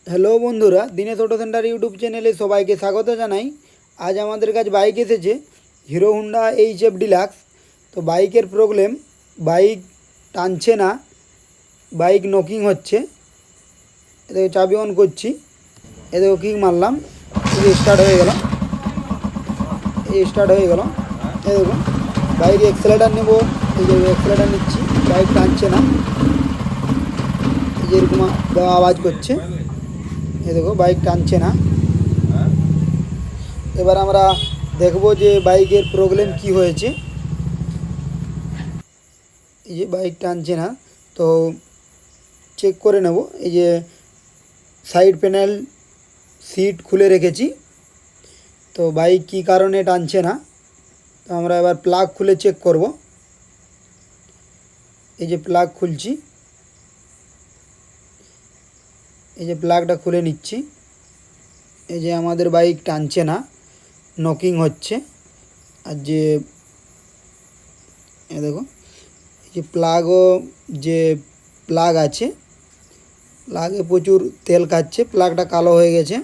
Hello বন্ধুরা, Dinesh auto centre YouTube চ্যানেলে সবাইকে স্বাগত জানাই। আজ আমাদের কাছে বাইক এসেছে হিরো হুন্ডা এইচএফ ডিলাক্স। তো বাইকের প্রবলেম, বাইক টানছে না, বাইক নকিং হচ্ছে। এদের চাবি অন করছি, এদের কিক মারলাম, এই স্টার্ট হয়ে গেল, এই স্টার্ট হয়ে গেল। এই দেখুন বাইক এক্সেলেটার নেব, এই যে এক্সেলেটার নিচ্ছি, বাইক টানছে না, এই যে এরকম আওয়াজ করছে। এই দেখো বাইক টানছে না। এবার আমরা দেখব যে বাইকের প্রবলেম কি হয়েছে। এই যে বাইক টানছে না, তো চেক করে নেব। এই যে সাইড প্যানেল সিট খুলে রেখেছি, তো বাইক কি কারণে টানছে না। তো আমরা এবার প্লাগ খুলে চেক করব। এই যে প্লাগ খুলছি, এই যে প্লাগটা খুলে নিচ্ছি। এই যে আমাদের বাইক টানছে না, নকিং হচ্ছে। আর যে দেখো এই যে প্লাগও, যে প্লাগ আছে, প্লাগে প্রচুর তেল খাচ্ছে, প্লাগটা কালো হয়ে গেছে।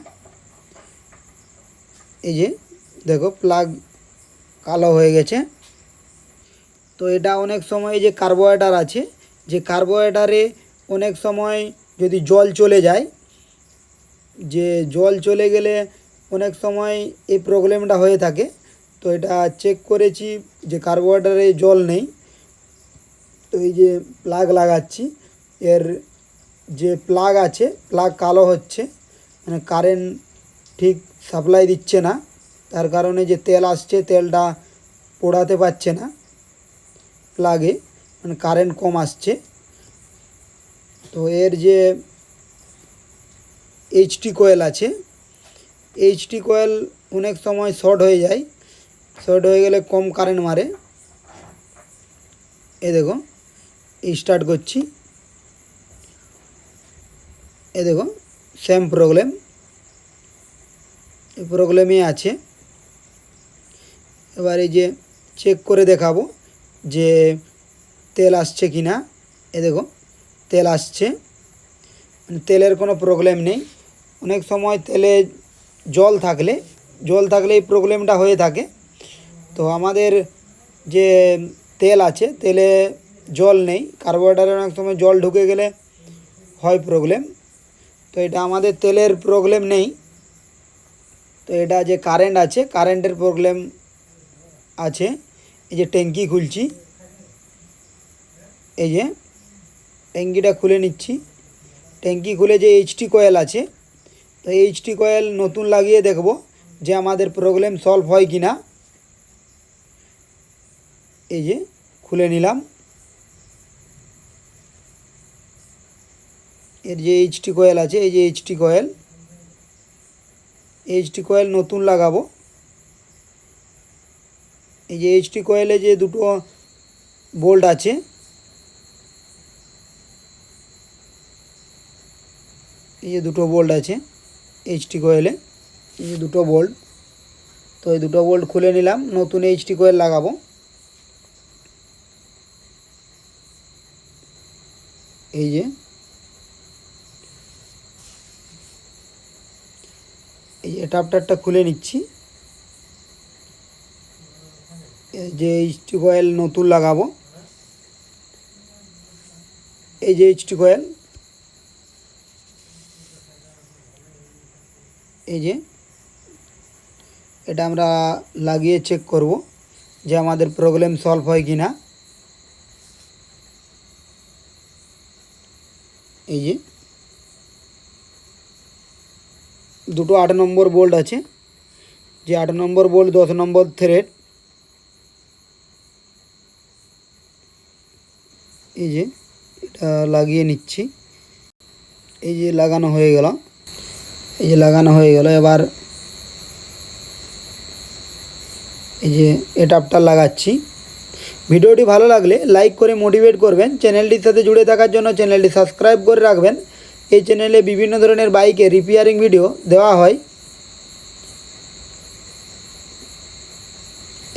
এই যে দেখো প্লাগ কালো হয়ে গেছে। তো এটা অনেক সময় যে কার্বোরেটর আছে, যে কার্বোরেটরে অনেক সময় যদি জল চলে যায়, যে জল চলে গেলে অনেক সময় এই প্রবলেমটা হয়ে থাকে। তো এটা চেক করেছি যে কার্বোরেটরে জল নেই। তো এই যে প্লাগ লাগাচ্ছি, এর যে প্লাগ আছে, প্লাগ কালো হচ্ছে, মানে কারেন্ট ঠিক সাপ্লাই দিচ্ছে না। তার কারণে যে তেল আসছে, তেলটা পোড়াতে পারছে না প্লাগে, মানে কারেন্ট কম আসছে। তো এর যে এইচটি কয়েল আছে, এইচটি কয়েল অনেক সময় শর্ট হয়ে যায়, শর্ট হয়ে গেলে কম কারেন্ট মারে। এ দেখো স্টার্ট করছি, এ দেখো সেম প্রবলেম, এই প্রবলেমই আছে। এবার এই যে চেক করে দেখাবো যে তেল আসছে কি না। এ দেখো তেল আসছে, মানে তেলের কোনো প্রবলেম নেই। অনেক সময় তেলে জল থাকলে এই প্রবলেমটা হয়ে থাকে। তো আমাদের যে তেল আছে, তেলে জল নেই, কার্বোরেটরে অনেক সময় জল ঢুকে গেলে হয় প্রবলেম। তো এটা আমাদের তেলের প্রবলেম নেই। তো এটা যে কারেন্ট আছে, কারেন্টের প্রবলেম আছে। এই যে ট্যাঙ্কি খুলছি, এই যে ট্যাঙ্কিটা খুলে নিচ্ছি। ট্যাঙ্কি খুলে যে এইচটি কয়েল আছে, তো এইচটি কয়েল নতুন লাগিয়ে দেখব যে আমাদের প্রবলেম সলভ হয় কি না। এই যে খুলে নিলাম, এর যে এইচটি কয়েল আছে, এই যে এইচটি কয়েল নতুন লাগাবো। এই যে এইচটি কয়েলে যে দুটো বোল্ট আছে, এই যে দুটো বোল্ট আছে এইচটি কয়েলে, এই যে দুটো বোল্ট। তো এই দুটো বোল্ট খুলে নিলাম, নতুন এইচটি কয়েল লাগাবো। এই যে অ্যাডাপ্টারটা খুলে নিচ্ছি। এই যে এইচটি কয়েল নতুন লাগাবো, এই যে এইচটি কয়েল, এই যে এটা আমরা লাগিয়ে চেক করব যে আমাদের প্রবলেম সলভ হয় কি না। এই যে দুটো 8 নম্বর বোল্ট আছে, যে 8 নম্বর বোল্ট 10 নম্বর থ্রেড। এই যে এটা লাগিয়ে নিচ্ছি, এই যে লাগানো হয়ে গেল, এই যে লাগানো হয়ে গেল। এবার এই যে অ্যাডাপ্টার লাগাচ্ছি। ভিডিওটি ভালো লাগলে লাইক করে মোটিভেট করবেন। চ্যানেলটির সাথে জুড়ে থাকার জন্য চ্যানেলটি সাবস্ক্রাইব করে রাখবেন। এই চ্যানেলে বিভিন্ন ধরনের বাইকে রিপেয়ারিং ভিডিও দেওয়া হয়।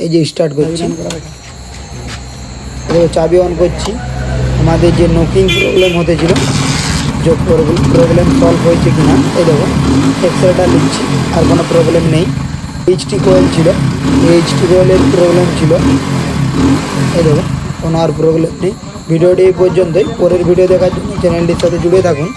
এই যে স্টার্ট করছি, চাবি অন করছি। আমাদের যে নকিং প্রবলেম হতেছিল, যে প্রবলেম সলভ হয়েছে কিনা। এই দেখো এক্সরেটা নিচ্ছি, আর কোনো প্রবলেম নেই। এইচটি কয়েল ছিল, এইচটি কয়েলের প্রবলেম ছিল। এই দেখো কোনো আর প্রবলেম নেই। ভিডিওটি এই পর্যন্তই। পরের ভিডিও দেখার জন্য চ্যানেলটির সাথে জুড়ে থাকুন।